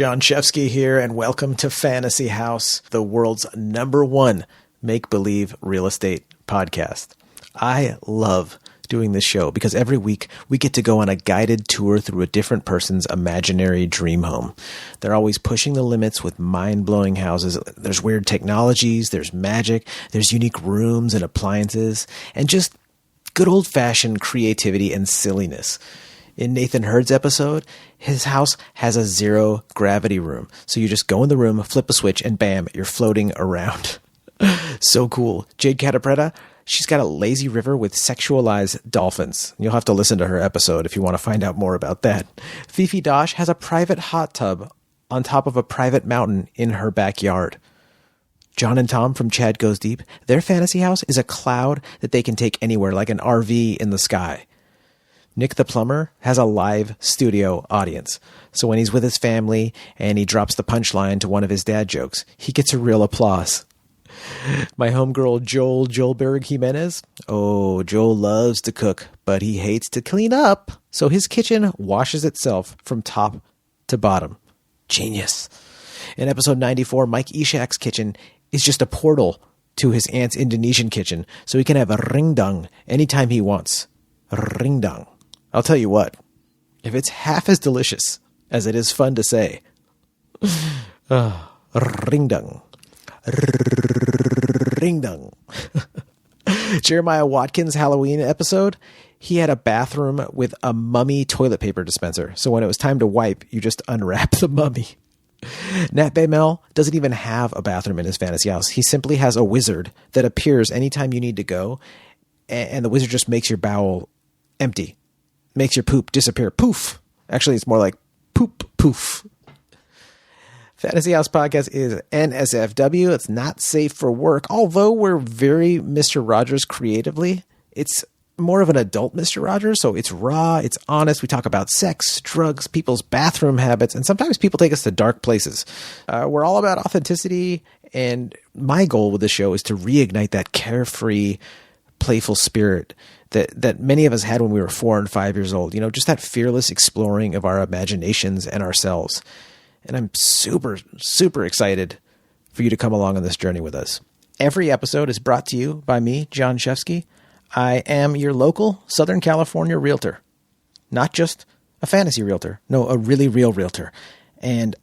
Jon Shefsky here, and welcome to Fantasy House, the world's #1 make-believe real estate podcast. I love doing this show because every week we get to go on a guided tour through a different person's imaginary dream home. They're always pushing the limits with mind-blowing houses. There's weird technologies, there's magic, there's unique rooms and appliances, and just good old-fashioned creativity and silliness. In Nathan Hurd's episode, his house has a zero-gravity room. So you just go in the room, flip a switch, and bam, you're floating around. So cool. Jade Catapretta, she's got a lazy river with sexualized dolphins. You'll have to listen to her episode if you want to find out more about that. Fifi Dosh has a private hot tub on top of a private mountain in her backyard. John and Tom from Chad Goes Deep, their fantasy house is a cloud that they can take anywhere, like an RV in the sky. Nick the plumber has a live studio audience. So when he's with his family and he drops the punchline to one of his dad jokes, he gets a real applause. My homegirl Joelberg Jimenez. Oh, Joel loves to cook, but he hates to clean up. So his kitchen washes itself from top to bottom. Genius. In episode 94, Mike Ishak's kitchen is just a portal to his aunt's Indonesian kitchen, so he can have a ringdang anytime he wants. Ringdang. I'll tell you what, if it's half as delicious as it is fun to say, ringdang. Ringdang. Jeremiah Watkins' Halloween episode, he had a bathroom with a mummy toilet paper dispenser. So when it was time to wipe, you just unwrap the mummy. Nat Baymel doesn't even have a bathroom in his fantasy house. He simply has a wizard that appears anytime you need to go, and the wizard just makes your bowel empty. Makes your poop disappear. Poof. Actually, it's more like poop poof. Fantasy House Podcast is NSFW. It's not safe for work. Although we're very Mr. Rogers creatively, it's more of an adult Mr. Rogers. So it's raw, it's honest. We talk about sex, drugs, people's bathroom habits, and sometimes people take us to dark places. We're all about authenticity, and my goal with the show is to reignite that carefree, playful spirit that many of us had when we were 4 and 5 years old. You know, just that fearless exploring of our imaginations and ourselves. And I'm super, super excited for you to come along on this journey with us. Every episode is brought to you by me, Jon Shefsky. I am your local Southern California realtor. Not just a fantasy realtor. No, a really real realtor. And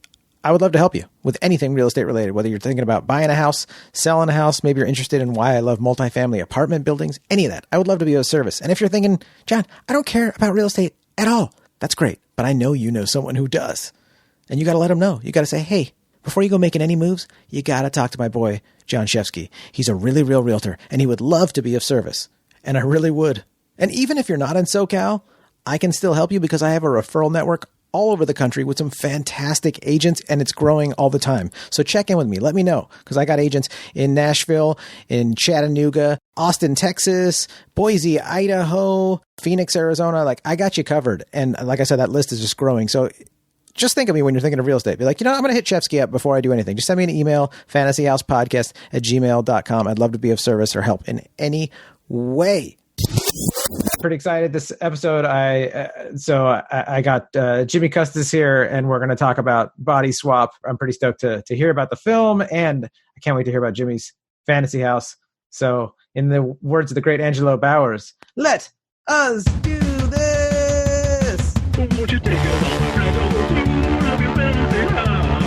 I would love to help you with anything real estate related, whether you're thinking about buying a house, selling a house, maybe you're interested in why I love multifamily apartment buildings, any of that. I would love to be of service. And if you're thinking, Jon, I don't care about real estate at all, that's great. But I know you know someone who does. And you got to let them know. You got to say, hey, before you go making any moves, you got to talk to my boy, Jon Shefsky. He's a really real realtor, and he would love to be of service. And I really would. And even if you're not in SoCal, I can still help you because I have a referral network all over the country with some fantastic agents, and it's growing all the time. So check in with me. Let me know, because I got agents in Nashville, in Chattanooga, Austin, Texas, Boise, Idaho, Phoenix, Arizona. Like, I got you covered. And like I said, that list is just growing. So just think of me when you're thinking of real estate. Be like, I'm going to hit Shefsky up before I do anything. Just send me an email, fantasyhousepodcast@gmail.com. I'd love to be of service or help in any way. Pretty excited this episode. I got Jimmy Kustes here, and we're going to talk about Body Swap. I'm pretty stoked to hear about the film, and I can't wait to hear about Jimmy's fantasy house. So in the words of the great Angelo Bowers, let us do this. Won't you take it on the ride over to your fantasy house?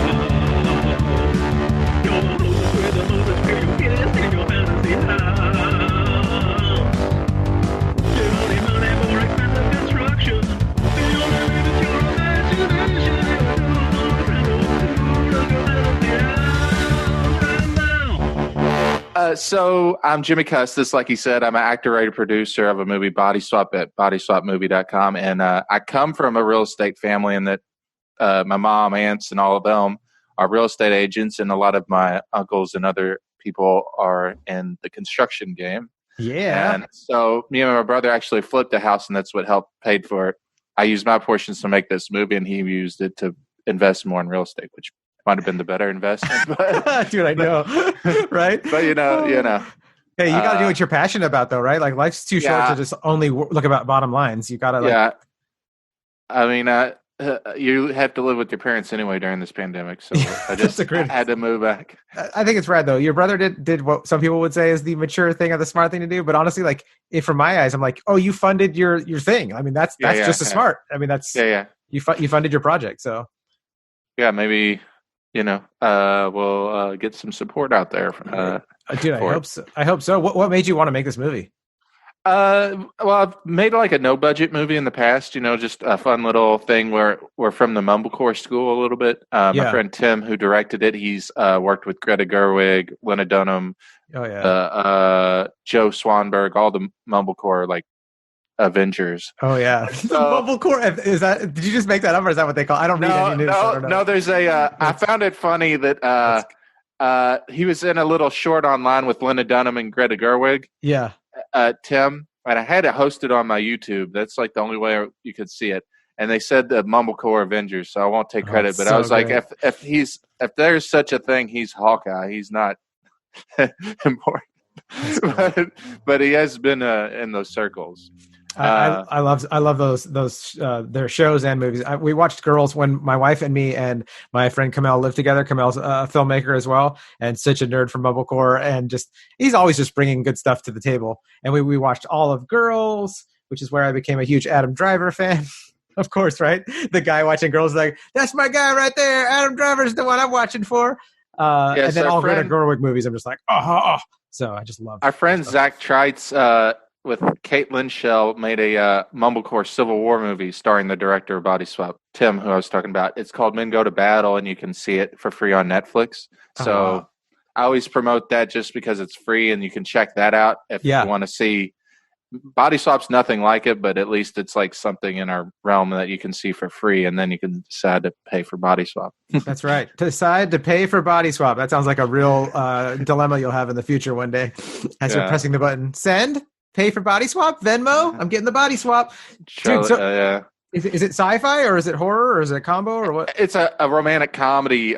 You're the closest with the most experience in your fantasy house. So I'm Jimmy Kustes. Like he said, I'm an actor, writer, producer of a movie, Body Swap, at bodyswapmovie.com. And I come from a real estate family in that my mom, aunts, and all of them are real estate agents. And a lot of my uncles and other people are in the construction game. Yeah. And so me and my brother actually flipped a house, and that's what helped paid for it. I used my portions to make this movie, and he used it to invest more in real estate, which might have been the better investment. But, dude, I know, right? But you know. Hey, you got to do what you're passionate about, though, right? Like, life's too short to just only look about bottom lines. You got to, Yeah. I mean, you have to live with your parents anyway during this pandemic, so I had to move back. I think it's rad though. Your brother did what some people would say is the mature thing or the smart thing to do, but honestly, like if from my eyes, I'm like, oh, you funded your thing. I mean, that's just as smart. I mean, that's you funded your project, so yeah, maybe we'll get some support out there. Dude, I hope so. What made you want to make this movie? Well, I've made like a no budget movie in the past, just a fun little thing where we're from the Mumblecore school a little bit. My friend Tim, who directed it, he's worked with Greta Gerwig, Lena Dunham, Joe Swanberg, all the Mumblecore like Avengers. Oh yeah, the Mumblecore is that? Did you just make that up, or is that what they call? I don't read any news. No. There's I found it funny that he was in a little short online with Lena Dunham and Greta Gerwig. Yeah. Tim, and I had it hosted on my YouTube. That's like the only way you could see it. And they said the Mumblecore Avengers, so I won't take credit. But I was like, if there's such a thing, he's Hawkeye. He's not important, but he has been in those circles. I love those their shows and movies. We watched Girls when my wife and me and my friend Kamel lived together. Kamel's a filmmaker as well, and such a nerd from Mumblecore, and he's always just bringing good stuff to the table. And we watched all of Girls, which is where I became a huge Adam Driver fan. Of course, right? The guy watching Girls is like, that's my guy right there. Adam Driver's the one I'm watching for. And then all Greta Gerwig movies, I'm just like, oh. So I just love our friend Zach Treitz with Kate Lynshell made a Mumblecore Civil War movie starring the director of Body Swap, Tim, who I was talking about. It's called Men Go to Battle, and you can see it for free on Netflix. So I always promote that just because it's free, and you can check that out if you want to see. Body Swap's nothing like it, but at least it's like something in our realm that you can see for free, and then you can decide to pay for Body Swap. That's right. Decide to pay for Body Swap. That sounds like a real dilemma you'll have in the future one day as you're pressing the button. Send? Pay for Body Swap? Venmo? I'm getting the Body Swap. Dude, is it sci-fi or is it horror or is it a combo or what? It's a romantic comedy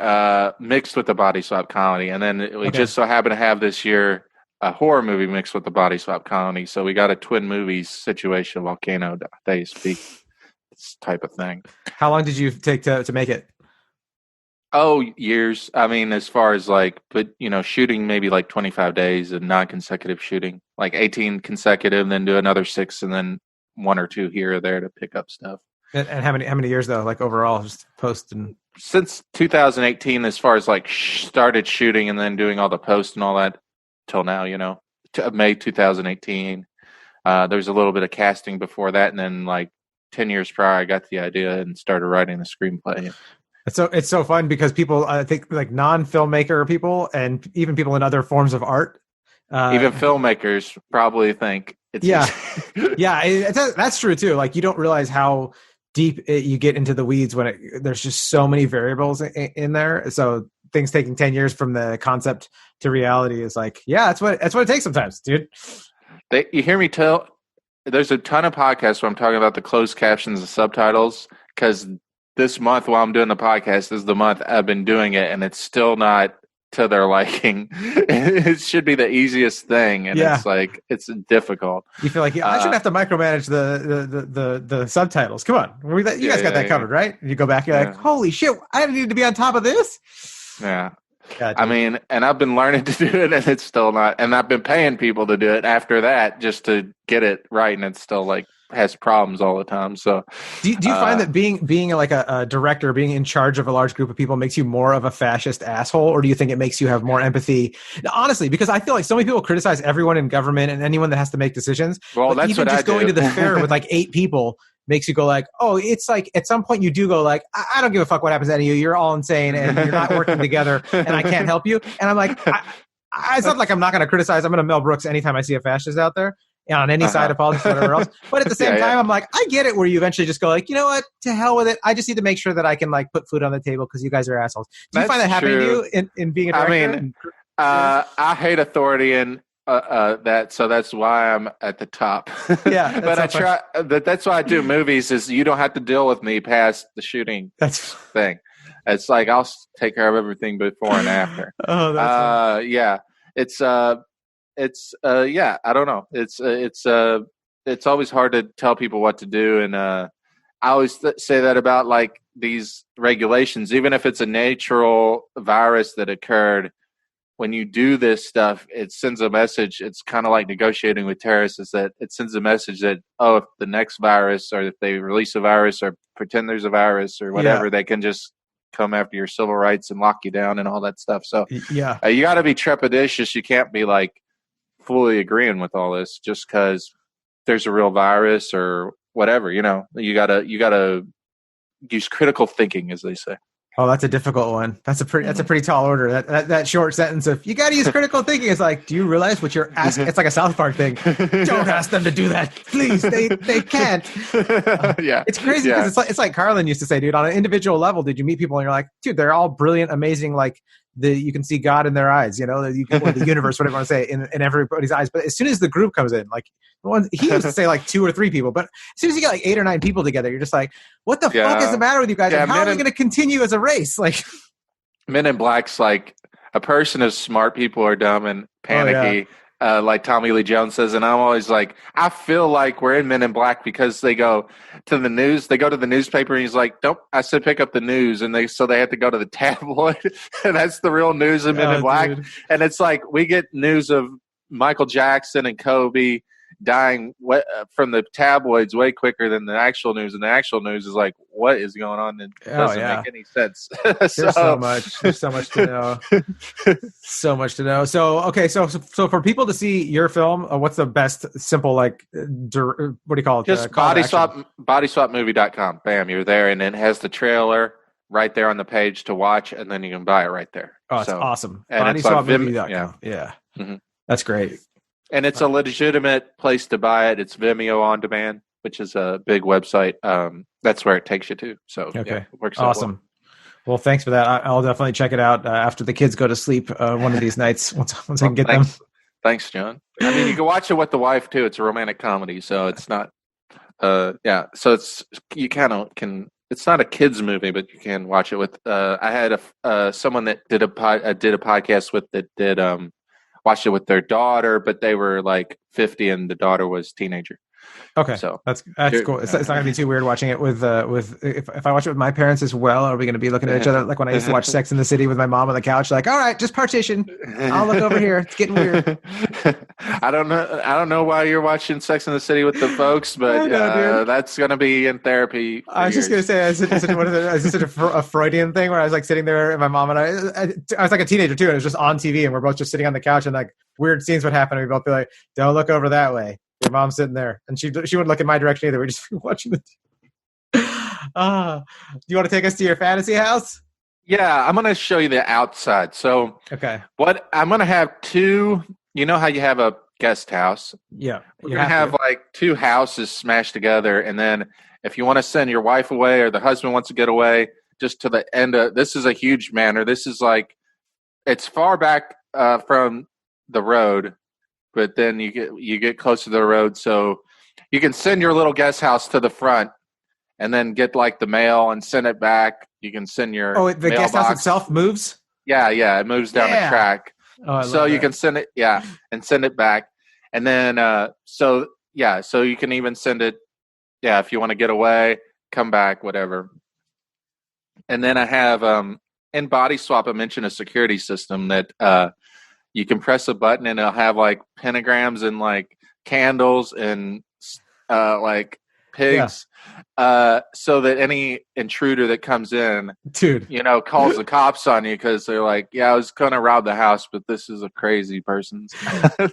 mixed with the Body Swap comedy. And then we just so happen to have this year a horror movie mixed with the Body Swap comedy. So we got a twin movies situation, Volcano Days Peak, this type of thing. How long did you take to make it? Oh, years. I mean, as far as shooting maybe like 25 days of non-consecutive shooting, like 18 consecutive, then do another 6, and then 1 or 2 here or there to pick up stuff. And how many years though? Like overall, just post and since 2018, as far as like started shooting and then doing all the post and all that till now, May 2018. There's a little bit of casting before that, and then like 10 years prior, I got the idea and started writing the screenplay. It's so fun because people, I think, like non-filmmaker people and even people in other forms of art, even filmmakers probably think it's that's true too. Like you don't realize how deep you get into the weeds when there's just so many variables in there. So things taking 10 years from the concept to reality is like, that's what it takes sometimes, dude. You hear me tell. There's a ton of podcasts where I'm talking about the closed captions and subtitles because this month while I'm doing the podcast is the month I've been doing it, and it's still not to their liking. It should be the easiest thing, and it's like it's difficult. You feel like I shouldn't have to micromanage the subtitles. Come on, you guys got that covered, right? And you go back, you're like, holy shit, I need to be on top of this. Yeah. I mean, and I've been learning to do it, and it's still not. And I've been paying people to do it after that just to get it right, and it's still like has problems all the time. So do you find that being like a director, being in charge of a large group of people makes you more of a fascist asshole, or do you think it makes you have more empathy? Honestly, because I feel like so many people criticize everyone in government and anyone that has to make decisions. Well, that's even what just going to the fair with like 8 people makes you go like, oh, it's like at some point you do go like, I don't give a fuck what happens to any of you. You're all insane and you're not working together and I can't help you. And I'm like, it's not like I'm not going to criticize. I'm going to Mel Brooks anytime I see a fascist out there. On any side of politics, whatever else. But at the same time, I'm like, I get it where you eventually just go like, you know what, to hell with it. I just need to make sure that I can like put food on the table because you guys are assholes. Do you find that happening to you in being a director? I mean, I hate authority and so that's why I'm at the top. Yeah. But that's why I do movies is you don't have to deal with me past the shooting thing. It's like I'll take care of everything before and after. Oh, that's yeah. I don't know. It's always hard to tell people what to do, and I always say that about like these regulations, even if it's a natural virus that occurred. When you do this stuff, it sends a message. It's kind of like negotiating with terrorists, is that it sends a message that, oh, if the next virus, or if they release a virus or pretend there's a virus or whatever, they can just come after your civil rights and lock you down and all that stuff. So you got to be trepidatious. You can't be like fully agreeing with all this just because there's a real virus or whatever. You gotta use critical thinking, as they say. Oh, that's a difficult one. That's a pretty tall order. That short sentence of you got to use critical thinking is like, do you realize what you're asking? It's like a South Park thing. Don't ask them to do that, please. They can't. It's crazy because it's like Carlin used to say, dude. On an individual level, did you meet people and you're like, dude, they're all brilliant, amazing. Like you can see God in their eyes, or the universe, whatever you want to say, in everybody's eyes. But as soon as the group comes in, like he used to say like 2 or 3 people, but as soon as you get like 8 or 9 people together, you're just like, what the fuck is the matter with you guys? And how are we going to continue as a race? Like Men in Black's like a person of smart people are dumb and panicky. Like Tommy Lee Jones says, and I'm always like, I feel like we're in Men in Black because they go to the news, they go to the newspaper, and he's like, "Don't," I said, "pick up the news," and they have to go to the tabloid, and that's the real news of Men in Black, dude. And it's like we get news of Michael Jackson and Kobe dying from the tabloids way quicker than the actual news, and the actual news is like, what is going on? It doesn't make any sense. There's so much to know. So much to know. So okay, so for people to see your film, what's the best simple what do you call it? Just bodyswapmovie.com. Bam, you're there, and it has the trailer right there on the page to watch, and then you can buy it right there. Oh, it's awesome. Bodyswapmovie.com. Yeah. Mm-hmm. That's great. And it's a legitimate place to buy it. It's Vimeo on demand, which is a big website. That's where it takes you to. So it works out awesome. Well, thanks for that. I'll definitely check it out after the kids go to sleep one of these nights. Once I can get them. Thanks, John. I mean, you can watch it with the wife too. It's a romantic comedy, so it's not. So it's you kind of can. It's not a kids movie, but you can watch it with. I had someone that did a podcast with that did watched it with their daughter, but they were like 50 and the daughter was teenager. Okay, so that's cool. It's not gonna be too weird watching it with if I watch it with my parents as well. Are we gonna be looking at each other like when I used to watch Sex in the City with my mom on the couch? Like, all right, just partition. I'll look over here. It's getting weird. I don't know why you're watching Sex in the City with the folks, but that's gonna be in therapy. I was just gonna say, is this such a Freudian thing where I was like sitting there and my mom and I was like a teenager too, and it was just on TV, and we're both just sitting on the couch, and like weird scenes would happen, and we'd both be like, "Don't look over that way." Your mom's sitting there, and she wouldn't look in my direction either. We're just watching the. Do you want to take us to your fantasy house? Yeah, I'm going to show you the outside. So, okay, what I'm going to have 2. You know how you have a guest house? Yeah, we're going to have like 2 houses smashed together, and then if you want to send your wife away or the husband wants to get away, just to the end of this is a huge manor. This is like it's far back from the road. But then you get close to the road, so you can send your little guest house to the front, and then get like the mail and send it back. You can send your the guest house itself moves. Yeah, it moves down the track. So you can send it, and send it back, and then so you can even send it, if you want to get away, come back, whatever. And then I have in Body Swap, I mentioned a security system that. You can press a button and it'll have like pentagrams and like candles and like pigs, so that any intruder that comes in, dude, calls the cops on you because they're like, I was gonna rob the house, but this is a crazy person.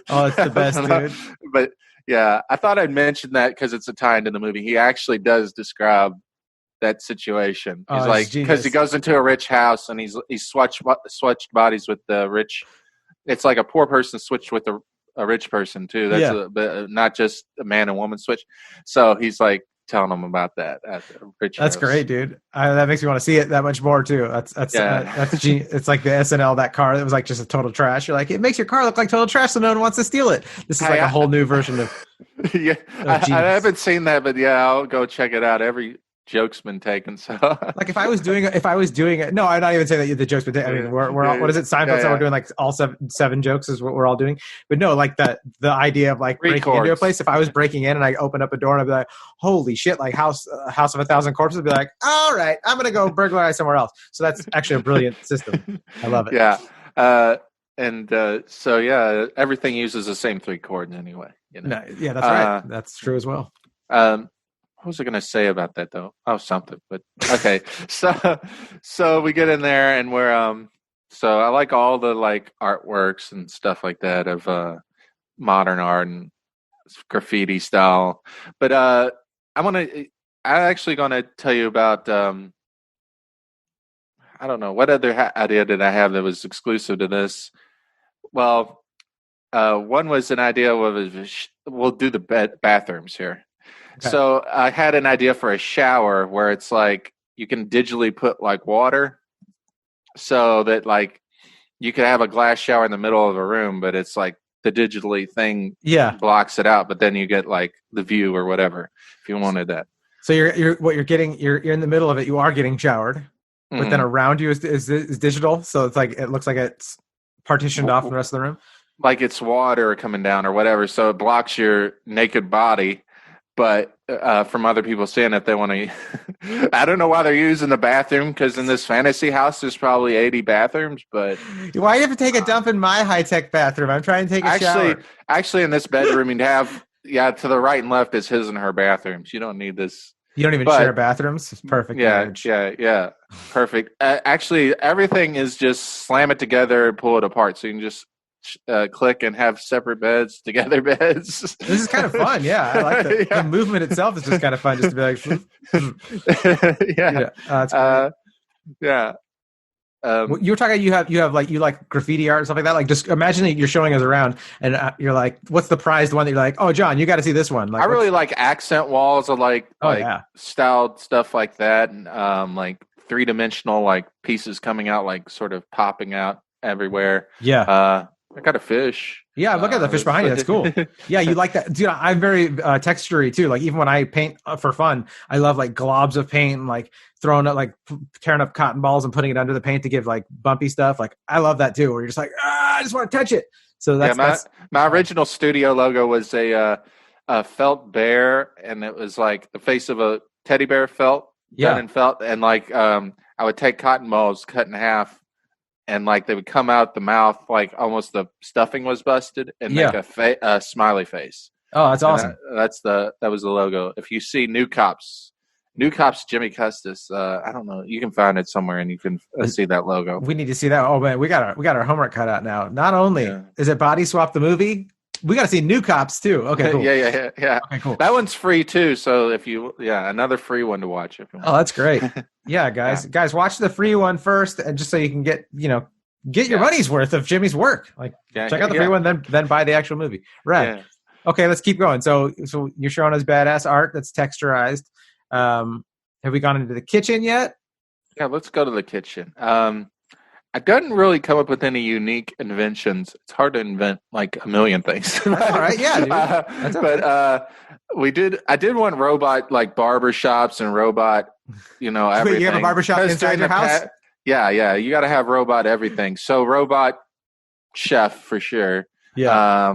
Oh, it's the best, dude. But I thought I'd mention that because it's a tie into the movie. He actually does describe that situation. He's like, because he goes into a rich house and he's swatched bodies with the rich. It's like a poor person switched with a rich person too. That's not just a man and woman switch. So he's like telling them about that at the rich That's house. Great, dude. That makes me want to see it that much more too. That's genius. It's like the SNL, that car that was like just a total trash. You're like, it makes your car look like total trash, so no one wants to steal it. This is like a whole new version of. I haven't seen that, but I'll go check it out. joke's been taken. So like if I was doing it, no, I'm not even saying that the joke's been taken. I mean, we're all, what is it? Seinfeld said we're doing like all seven jokes is what we're all doing. But no, like the idea of like breaking into a place. If I was breaking in and I open up a door and I'd be like, holy shit, like House of a Thousand Corpses, I'd be like, all right, I'm gonna go burglarize somewhere else. So that's actually a brilliant system. I love it. Yeah. So yeah, everything uses the same 3 chords anyway. You know? No, yeah, that's right. That's true as well. What was I going to say about that though? Oh, something. But okay, so we get in there and we're so I like all the like artworks and stuff like that of modern art and graffiti style. But I'm actually going to tell you about I don't know what other idea did I have that was exclusive to this. Well, one was an idea we'll do the bathrooms here. Okay. So I had an idea for a shower where it's like you can digitally put like water so that like you could have a glass shower in the middle of a room, but it's like the digitally thing blocks it out, but then you get like the view or whatever if you wanted that. So you're in the middle of it. You are getting showered, but then around you is digital. So it's like, it looks like it's partitioned off from the rest of the room. Like it's water coming down or whatever. So it blocks your naked body. But from other people saying if they want to, I don't know why they're using the bathroom because in this fantasy house there's probably 80 bathrooms. But why do you have to take a dump in my high tech bathroom? I'm trying to take a shower. Actually, in this bedroom you'd have to the right and left is his and her bathrooms. You don't need this. You don't even share bathrooms. It's perfect. Yeah, perfect. Actually, everything is just slam it together and pull it apart, so you can just click and have separate beds, together beds. This is kind of fun. Yeah, I like that. The movement itself is just kind of fun, just to be like, that's great. You were talking. You like graffiti art and stuff like that. Like, just imagine that you're showing us around, and you're like, "What's the prized one that you're like?" Oh, John, you got to see this one. Like, I really like accent walls. I like styled stuff like that, and like 3-dimensional like pieces coming out, like sort of popping out everywhere. Yeah. I got a fish. Yeah, look at the fish behind you. That's cool. Yeah, you like that. Dude, I'm very textury too. Like even when I paint for fun, I love like globs of paint and like throwing it, like tearing up cotton balls and putting it under the paint to give like bumpy stuff. Like I love that too, where you're just like, I just want to touch it. So that's my original studio logo was a felt bear, and it was like the face of a teddy bear done in felt, and like I would take cotton balls, cut in half, and like they would come out the mouth like almost the stuffing was busted, and make a smiley face. Oh, that's awesome. That was the logo. If you see New Cops Jimmy Kustes, I don't know, you can find it somewhere and you can see that logo. We need to see that. Oh man, we got our homework cut out now. Not only is it Body Swap the movie, we got to see New Cops too. Okay, cool. Yeah. Okay, cool. That one's free too. So if you, another free one to watch if you want. Oh, that's great. Yeah, guys, watch the free one first, and just so you can get your money's worth of Jimmy's work. Like, check out the free one, then buy the actual movie. Right. Yeah. Okay, let's keep going. So you're showing us badass art that's texturized. Have we gone into the kitchen yet? Yeah, let's go to the kitchen. I didn't really come up with any unique inventions. It's hard to invent like a million things. That's all right. Yeah, dude. That's okay. I did want robot like barber shops and robot, everything. Wait, you have a barber shop inside your house? Yeah. You got to have robot everything. So robot chef for sure. Yeah.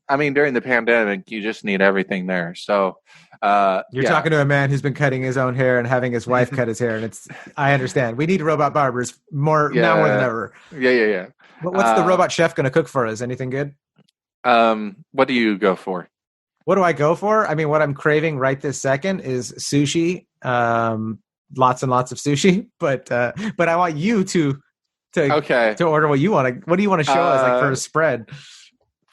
I mean, during the pandemic, you just need everything there. So you're talking to a man who's been cutting his own hair and having his wife cut his hair, and I understand. We need robot barbers now more than ever. Yeah. What's the robot chef going to cook for us? Anything good? What do you go for? What do I go for? I mean, what I'm craving right this second is sushi. Lots and lots of sushi, but I want you to order what you want. What do you want to show us, like for a spread?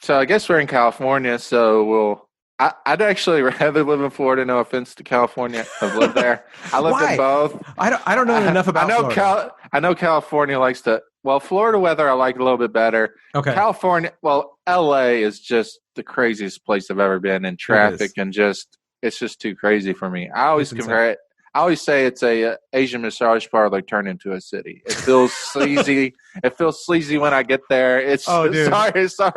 So I guess we're in California, so I'd actually rather live in Florida. No offense to California, I've lived there. I lived in both. I don't know enough about. Florida. I know California likes to. Well, Florida weather I like a little bit better. Okay. California, LA is just the craziest place I've ever been in traffic, and it's just too crazy for me. I always compare it. I always say it's a Asian massage parlor turned into a city. It feels sleazy. It feels sleazy when I get there. Sorry. No, it's all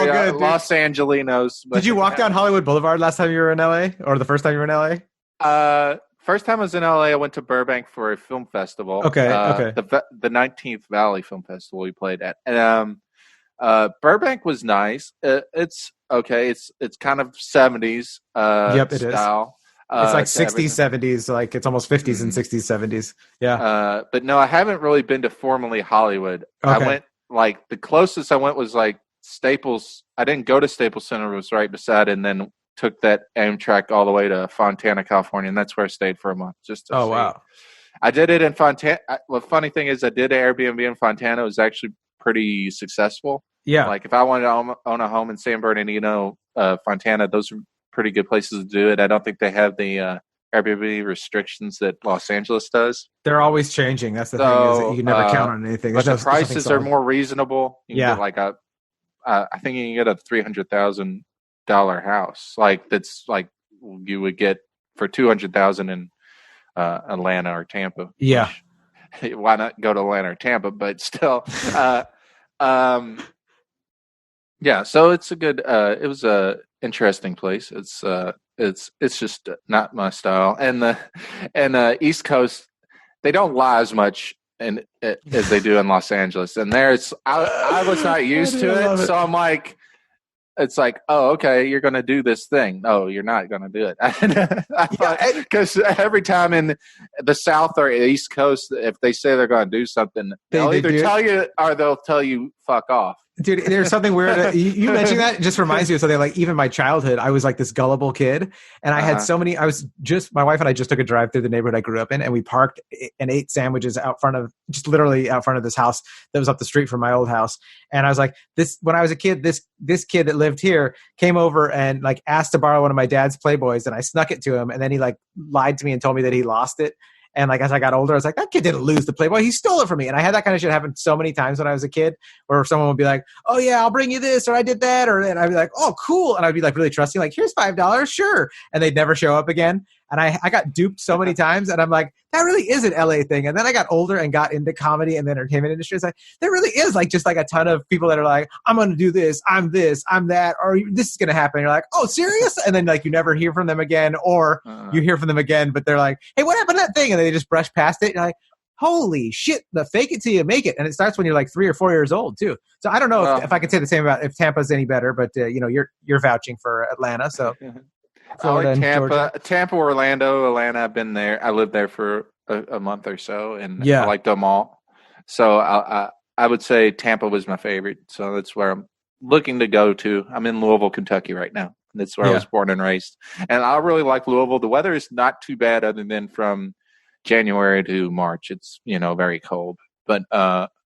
good. Los Angelinos. Did you walk down Hollywood Boulevard last time you were in LA, or the first time you were in LA? first time I was in LA, I went to Burbank for a film festival. Okay. The 19th Valley Film Festival we played at. And Burbank was nice. It's okay. It's kind of 70s Yep, it style. It's like 60s, 70s, like it's almost 50s and 60s, 70s. Yeah. But no, I haven't really been to formally Hollywood. Okay. I went, like, the closest I went was like Staples. I didn't go to Staples Center, it was right beside it, and then took that Amtrak all the way to Fontana, California, and that's where I stayed for a month. Just to see. Wow. I did it in Fontana. The funny thing is I did an Airbnb in Fontana. It was actually pretty successful. Yeah. Like if I wanted to own a home in San Bernardino, Fontana, those are pretty good places to do it. I don't think they have the Airbnb restrictions that Los Angeles does. They're always changing. That's the thing, is that you can never count on anything. But the prices are more reasonable. You can get like I think you can get a $300,000 house. Like that's like you would get for $200,000 in Atlanta or Tampa. Yeah. Why not go to Atlanta or Tampa? But still, yeah. So it's a good. It was a interesting place. It's just not my style. And the East Coast, they don't lie as much as they do in Los Angeles. And there's I was not used to it, so I'm like. It's like, oh, okay, you're going to do this thing. No, you're not going to do it. Because every time in the South or East Coast, if they say they're going to do something, they'll either tell you or they'll tell you, fuck off. Dude, there's something weird. You mentioning that, it just reminds me of something. Like even my childhood, I was like this gullible kid, and I had so many. My wife and I just took a drive through the neighborhood I grew up in, and we parked and ate sandwiches just literally out front of this house that was up the street from my old house. And I was like, when I was a kid, this kid that lived here came over and like asked to borrow one of my dad's Playboys, and I snuck it to him, and then he like lied to me and told me that he lost it. And like as I got older, I was like, that kid didn't lose the Playboy. He stole it from me. And I had that kind of shit happen so many times when I was a kid, where someone would be like, oh yeah, I'll bring you this, or I did that, and I'd be like, oh cool. And I'd be like really trusting, like, here's $5, sure. And they'd never show up again. And I got duped so many times, and I'm like, that really is an LA thing. And then I got older and got into comedy and the entertainment industry. It's like, there really is like just like a ton of people that are like, I'm going to do this, I'm that, or this is going to happen. You're like, oh, serious? And then like you never hear from them again, or you hear from them again, but they're like, hey, what happened to that thing? And they just brush past it. And you're like, holy shit, the fake it till you make it. And it starts when you're like 3 or 4 years old too. So I don't know if I could say the same about if Tampa's any better, but you're vouching for Atlanta. So Florida, I like Tampa, Orlando, Atlanta. I've been there. I lived there for a month or so, and I liked them all. So I would say Tampa was my favorite. So that's where I'm looking to go to. I'm in Louisville, Kentucky right now. That's where I was born and raised. And I really like Louisville. The weather is not too bad other than from January to March. It's, very cold. But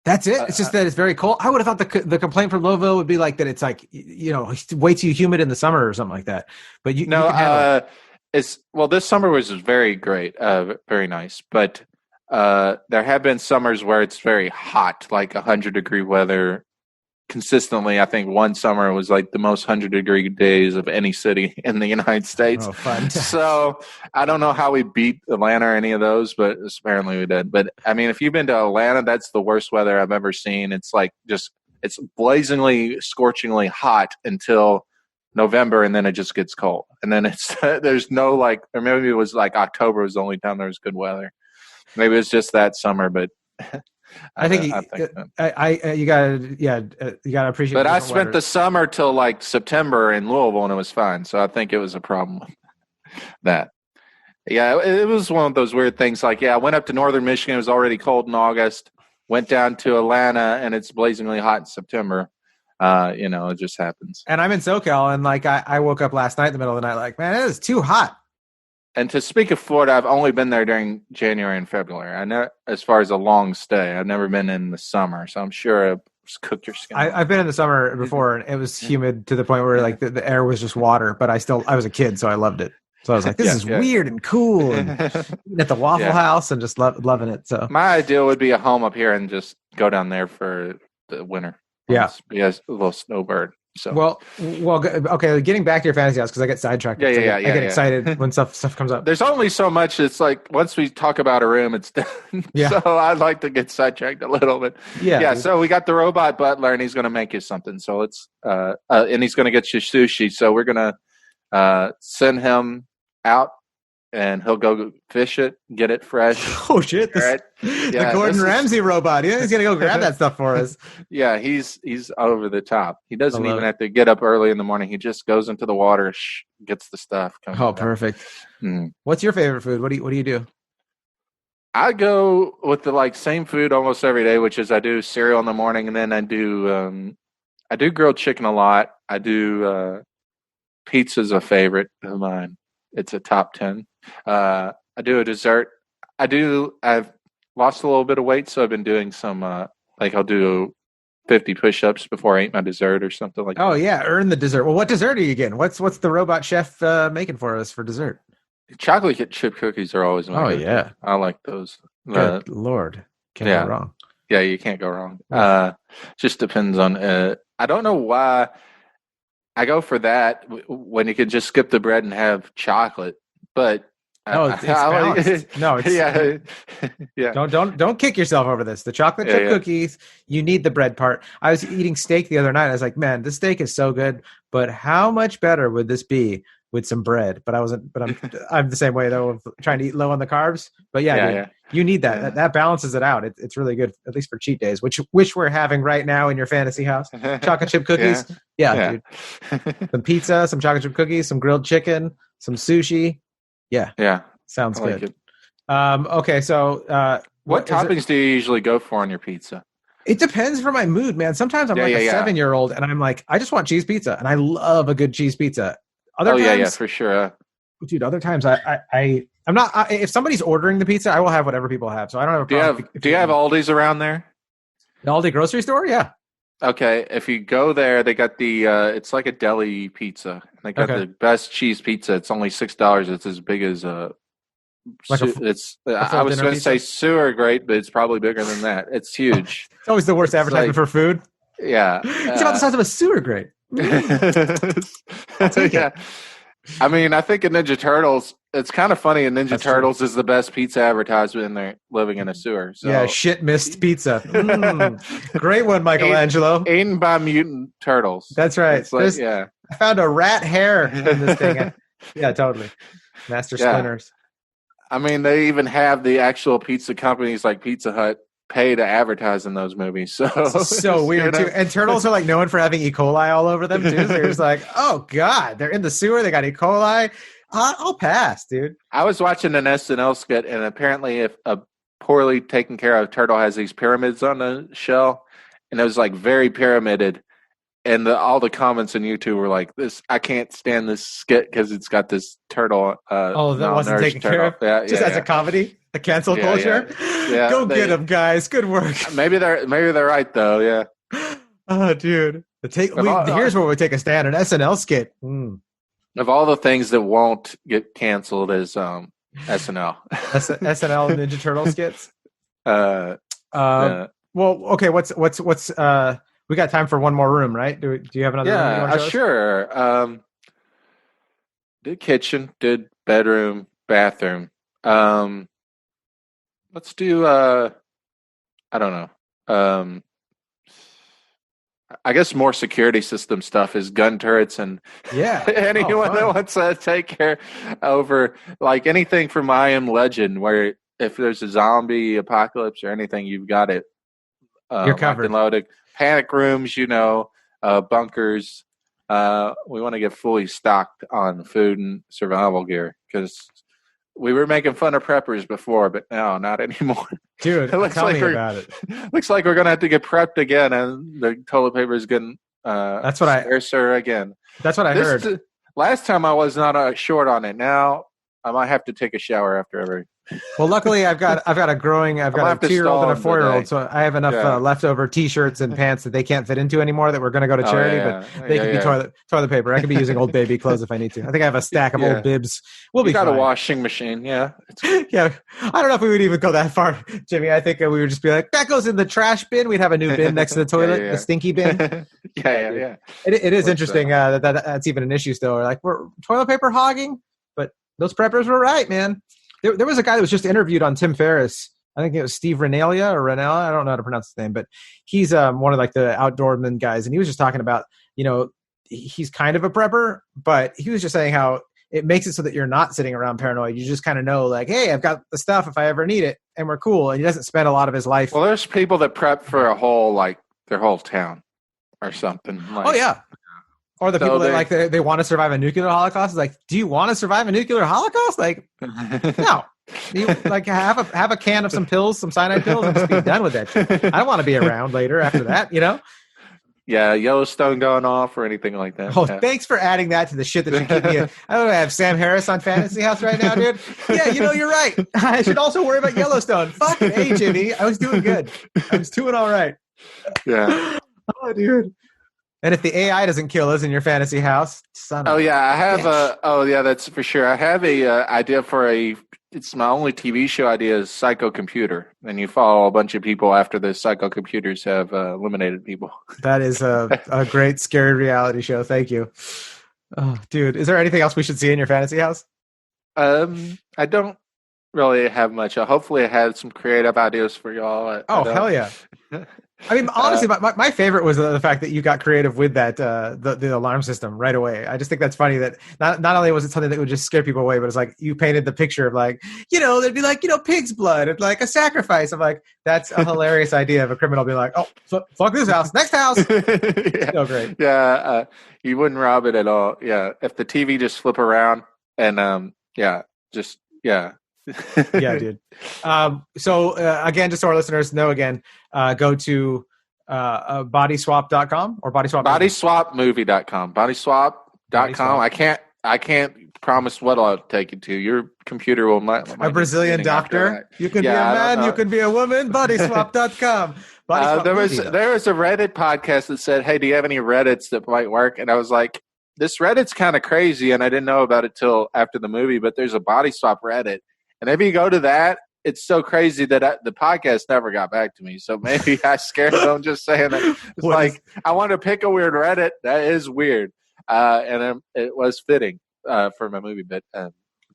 that's it. It's just that it's very cold. I would have thought the complaint from Louisville would be like that. It's like way too humid in the summer or something like that. But this summer was very great, very nice. But there have been summers where it's very hot, like 100-degree weather consistently. I think one summer was like the most 100-degree days of any city in the United States. Oh, fun. So I don't know how we beat Atlanta or any of those, but apparently we did. But I mean, if you've been to Atlanta, that's the worst weather I've ever seen. It's like it's blazingly, scorchingly hot until November, and then it just gets cold. And then there's no or maybe it was like October was the only time there was good weather. Maybe it's just that summer, but I think you gotta appreciate. But I spent the summer till like September in Louisville, and it was fine. So I think it was a problem with that. Yeah, it was one of those weird things. Like, I went up to northern Michigan. It was already cold in August. Went down to Atlanta, and it's blazingly hot in September. It just happens. And I'm in SoCal, and like I woke up last night in the middle of the night, like, man, it is too hot. And to speak of Florida, I've only been there during January and February. I know as far as a long stay, I've never been in the summer, so I'm sure it's cooked your skin. I've been in the summer before, and it was humid to the point where like the air was just water. But I was a kid, so I loved it. So I was like, this is weird and cool, and eating at the Waffle House and just loving it. So my ideal would be a home up here and just go down there for the winter. Yeah, be a little snowbird. So well, okay. Getting back to your fantasy house, because I get sidetracked. I get excited when stuff comes up. There's only so much. It's like once we talk about a room, it's done. Yeah. So I'd like to get sidetracked a little bit. Yeah. So we got the robot butler, and he's going to make you something. So it's and he's going to get you sushi. So we're going to send him out and he'll go fish it, get it fresh. Oh shit! Yeah, The Gordon Ramsay robot. Yeah, he's gonna go grab that stuff for us. Yeah, he's over the top. He doesn't even it. have to get up early in the morning. He just goes into the water, gets the stuff. Oh, perfect. Mm. What's your favorite food? What do you do? I go with the same food almost every day, which is I do cereal in the morning, and then I do grilled chicken a lot. I do pizza's a favorite of mine. It's a top 10. I do a dessert. I've lost a little bit of weight, so I've been doing some I'll do 50 push-ups before I eat my dessert or something like that. Oh yeah, earn the dessert. Well, what dessert are you getting? What's the robot chef making for us for dessert? Chocolate chip cookies are always my favorite. Yeah, I like those. Good Lord, can't go wrong. Yeah, you can't go wrong. Just depends on. I don't know why I go for that when you could just skip the bread and have chocolate, but. It's balanced. No, it's yeah. Don't kick yourself over this. The chocolate chip cookies, you need the bread part. I was eating steak the other night. I was like, man, this steak is so good, but how much better would this be with some bread? But I'm the same way though, of trying to eat low on the carbs. But dude, you need that. Yeah. That balances it out. It's really good, at least for cheat days, which we're having right now in your fantasy house. Chocolate chip cookies. Dude. Some pizza, some chocolate chip cookies, some grilled chicken, some sushi. Yeah. Sounds good. It. Okay, so what toppings do you usually go for on your pizza? It depends for my mood, man. Sometimes I'm a 7-year-old and I'm like, I just want cheese pizza, and I love a good cheese pizza. Other times, for sure. Dude, other times I'm not. If somebody's ordering the pizza, I will have whatever people have. So I don't have a problem. Do you have Aldi's around there? The Aldi grocery store? Yeah. Okay, if you go there, they got the it's like a deli pizza. They got the best cheese pizza. It's only $6. It's as big as I was going to say sewer grate, but it's probably bigger than that. It's huge. It's always the worst advertisement for food. Yeah, it's about the size of a sewer grate. I'll take it. I mean, I think in Ninja Turtles, it's kind of funny. In Ninja Turtles is the best pizza advertisement, and they're living in a sewer. So. Yeah, shit mist pizza. Great one, Michelangelo. Eaten by mutant turtles. That's right. I found a rat hair in this thing. Yeah, totally. Master Splinters. I mean, they even have the actual pizza companies like Pizza Hut pay to advertise in those movies. So weird too. And turtles are known for having E. coli all over them too. So they're just oh god, they're in the sewer. They got E. coli. I'll pass, dude. I was watching an SNL skit, and apparently, if a poorly taken care of turtle has these pyramids on the shell, and it was very pyramided. And all the comments on YouTube were like, "This, I can't stand this skit because it's got this turtle." That wasn't taken care of. As a comedy, a cancel culture. Yeah. Go get them, guys. Good work. Maybe they're right though. Yeah. Oh, dude. Here's where we take a stand: an SNL skit. Of all the things that won't get canceled, is SNL. SNL Ninja Turtle skits. Yeah. Well, okay. What's we got time for one more room, right? Do you have another room? Yeah, sure. Did kitchen, did bedroom, bathroom. Let's do, I don't know. I guess more security system stuff is gun turrets and anyone that wants to take care over anything from I Am Legend, where if there's a zombie apocalypse or anything, you've got it. You're covered. And loaded. Panic rooms, bunkers. We want to get fully stocked on food and survival gear because we were making fun of preppers before, but now not anymore. Dude, tell me about it. Looks like we're going to have to get prepped again, and the toilet paper is getting scarcer again. That's what I heard. Last time I was not short on it. Now I might have to take a shower after every. Well, luckily I've got a 2-year-old and a 4-year-old, so I have enough leftover T-shirts and pants that they can't fit into anymore that we're going to go to charity, but they can be toilet paper. I can be using old baby clothes if I need to. I think I have a stack of old bibs. We'll be fine. Got a washing machine, yeah. Yeah, I don't know if we would even go that far, Jimmy. I think we would just be like, that goes in the trash bin. We'd have a new bin next to the toilet, the stinky bin. Yeah. It is interesting that's even an issue still. We're toilet paper hogging, but those preppers were right, man. There was a guy that was just interviewed on Tim Ferriss. I think it was Steve Rinella. I don't know how to pronounce his name, but he's one of the outdoorman guys. And he was just talking about, he's kind of a prepper, but he was just saying how it makes it so that you're not sitting around paranoid. You just kind of know, like, hey, I've got the stuff if I ever need it, and we're cool. And he doesn't spend a lot of his life. Well, there's people that prep for a whole, like, their whole town or something. Like, oh, yeah. Or the people that, like, they want to survive a nuclear holocaust. It's like, do you want to survive a nuclear holocaust? Like, no. You, like, have a can of some pills, some cyanide pills, and just be done with that shit. I don't want to be around later after that, you know? Yeah, Yellowstone going off or anything like that. Oh, yeah. Thanks for adding that to the shit that you keep me in. I don't know, I have Sam Harris on Fantasy House right now, dude. Yeah, you're right. I should also worry about Yellowstone. Fucking hey, Jimmy. I was doing good. I was doing all right. Yeah. Oh, dude. And if the AI doesn't kill us in your fantasy house, son of yeah, I have bitch. that's for sure. I have a idea for it's my only TV show idea is Psycho Computer. And you follow a bunch of people after the Psycho Computers have eliminated people. That is a great scary reality show. Thank you. Oh, dude, is there anything else we should see in your fantasy house? I don't really have much. Hopefully I had some creative ideas for y'all. Hell yeah. I mean, honestly, my favorite was the fact that you got creative with that the alarm system right away. I just think that's funny that not only was it something that would just scare people away, but it's like you painted the picture of, like, there'd be like, pig's blood and like a sacrifice. I'm like, that's a hilarious idea of a criminal being like, oh, fuck this house, next house. Yeah. So great. Yeah, you wouldn't rob it at all. Yeah, if the TV just flip around and yeah, dude. So again, just so our listeners know, again, go to bodyswap.com or bodyswapmovie.com. Bodyswap.com. I can't promise what I'll take you to. Your computer will might a Brazilian doctor. You can be a man, you can be a woman. Bodyswap.com. There was a Reddit podcast that said, hey, do you have any Reddits that might work? And I was like, this Reddit's kind of crazy, and I didn't know about it till after the movie, but there's a Body Swap Reddit. And if you go to that, it's so crazy that the podcast never got back to me. So maybe I scared them just saying that. It's I want to pick a weird Reddit. That is weird. And it was fitting for my movie. But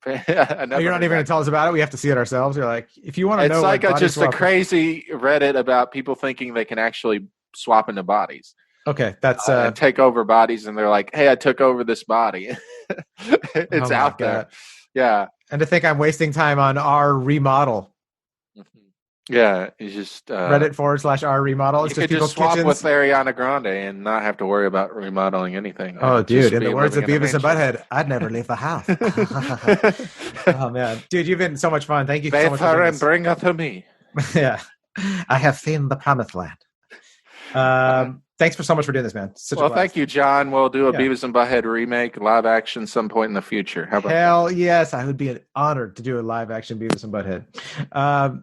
you're not even going to tell us about it? We have to see it ourselves? You're like, if you want to know. It's like just a crazy Reddit about people thinking they can actually swap into bodies. Okay, that's and take over bodies. And they're like, hey, I took over this body. It's out there. Yeah. And to think I'm wasting time on our remodel. Yeah, it's just Reddit/r remodel. It's you just could just swap kitchens. with Ariana Grande and not have to worry about remodeling anything. Oh, dude! In the words of Beavis and Butthead, I'd never leave the house. Oh man, dude, you've been so much fun. Thank you so much. Her and bring her to me. Yeah, I have seen the promised land. Thanks for so much for doing this, man. Thank you, John. We'll do a Beavis and Butthead remake, live action, some point in the future. How about Hell yes, I would be honored to do a live action Beavis and Butthead. All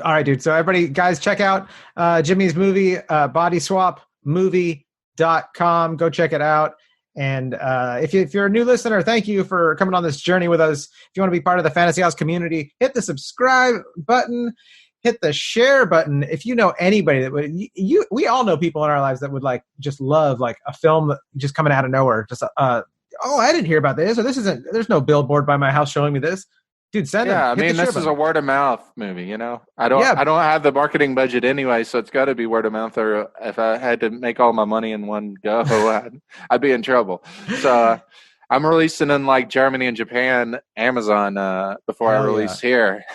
right, dude. So everybody, guys, check out Jimmy's movie, bodyswapmovie.com. Go check it out. And if you're a new listener, thank you for coming on this journey with us. If you want to be part of the Fantasy House community, hit the subscribe button. Hit the share button. If you know anybody that would, we all know people in our lives that would like just love like a film just coming out of nowhere. Just I didn't hear about this, or there's no billboard by my house showing me this. Dude, send them. Yeah, I mean, this is a word of mouth movie. I don't have the marketing budget anyway, so it's got to be word of mouth. Or if I had to make all my money in one go, I'd be in trouble. So. I'm releasing in like Germany and Japan, Amazon before I release here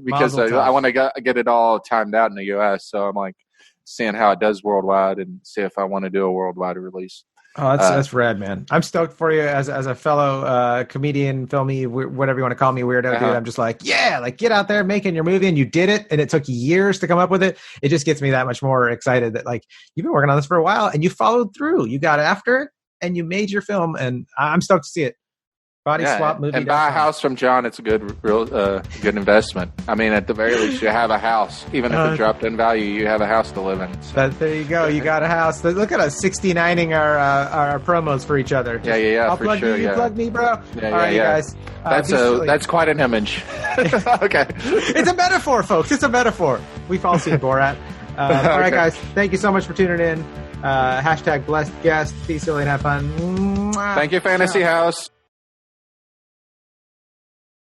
because I want to get it all timed out in the U.S. So I'm like seeing how it does worldwide and see if I want to do a worldwide release. Oh, that's rad, man. I'm stoked for you as a fellow comedian, filmy, whatever you want to call me, weirdo dude. I'm just like, get out there making your movie, and you did it, and it took years to come up with it. It just gets me that much more excited that like you've been working on this for a while and you followed through. You got after it. And you made your film, and I'm stoked to see it. Swap movie. And buy a house from John. It's a good investment. I mean, at the very least, you have a house. Even if it dropped in value, you have a house to live in. So. There you go. You got a house. Look at us 69ing our promos for each other. I'll plug sure. You plug me, bro. Yeah, all right, you guys. That's quite an image. Okay. It's a metaphor, folks. It's a metaphor. We've all seen Borat. All right, guys. Thank you so much for tuning in. #blessed guest. Be silly and have fun. Thank you, Fantasy House.